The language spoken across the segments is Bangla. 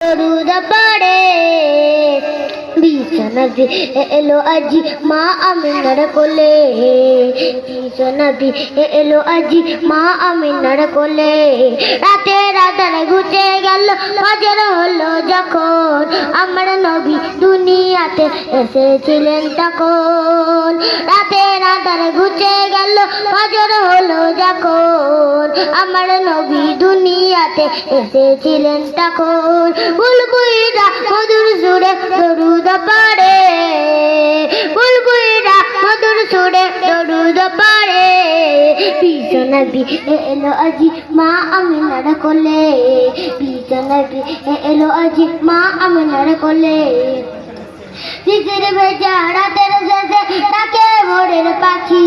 দরুদ পড়ে বিশ্বনবী এলো আজি মা আমিনার কোলে, বিশ্বনবী এলো আজি মা আমিনার কোলে। রাতের আঁধার ঘুচে গেল, ফজর হলো যখন, আমার নবী দুনিয়াতে এসেছিলেন তখন। রাতের আঁধার ঘুচে গেল, ফজর হলো যখন, আমার নবী দুনিয়াতে এসেছিলেন তখন। বুলবুলিরা মধুর সুরে দরুদ পড়ে, বুলবুলিরা মধুর সুরে দরুদ পড়ে। বিশ্বনবী এলো আজি মা আমিনার কোলে, বিশ্বনবী এলো আজি মা আমিনার কোলে। শিশির ভেজা রাতের শেষে তাকে ভোরের পাখি,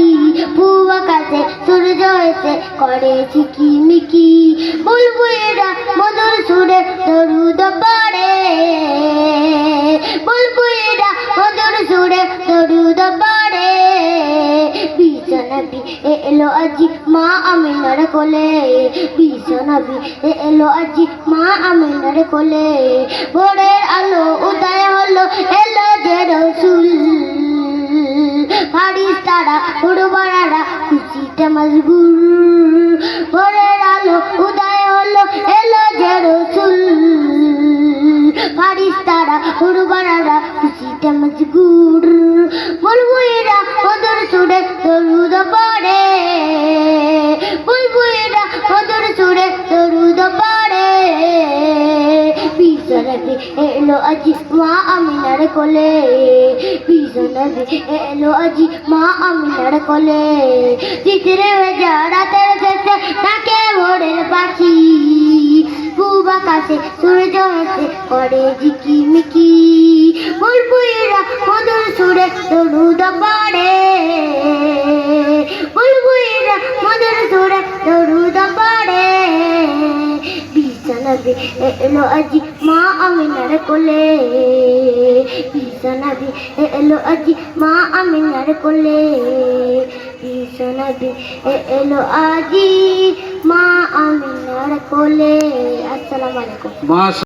পূব আকাশে সূর্য এসে করে ঝিকিমিকি। বুলবুলিরা মধুর সুরে দরুদ পড়ে, বুলবুলিরা মধুর সুরে দরুদ পড়ে। বিশ্বনবী এলো আজি মা আমিনার কোলে, বিশ্বনবী এলো আজি মা আমিনার কোলে। ভোরের আলো উদয় হলো, এলো যে রসুল, ফারিস্তারা হুড়বাড়ারা খুশিতে মশগুল। ভোরের আলো উদয় হলো, এলো যে রসুল, ফারিস্তারা হুড়বাড়ারা খুশিতে মশগুল। বুলবুলিরা মধুর সুরে দরুদ পড়ে, বুলবুলিরা মধুর সুরে দরুদ পড়ে। বিশ্বনবী এলো আজি মা আমিনার কোলে, বিশ্বনবী এলো আজি মা আমিনার কোলে। চিত্রে ভেজা রাতের শেষে তাকে ভোরের পাখি, পূব আকাশে সূর্য এসে করে ঝিকিমিকি। বুলবুলিরা মধুর সুরে দরুদ পড়ে, বুলবুলিরা মধুর সুরে দরুদ পড়ে। বিশ্বনবী এলো আজি মা আমিনার কোলে, বিশ্বনবী এলো আজি মা আমিনার কোলে, বিশ্বনবী এলো আজি মা আমিনার কোলে। আসসালামু আলাইকুম।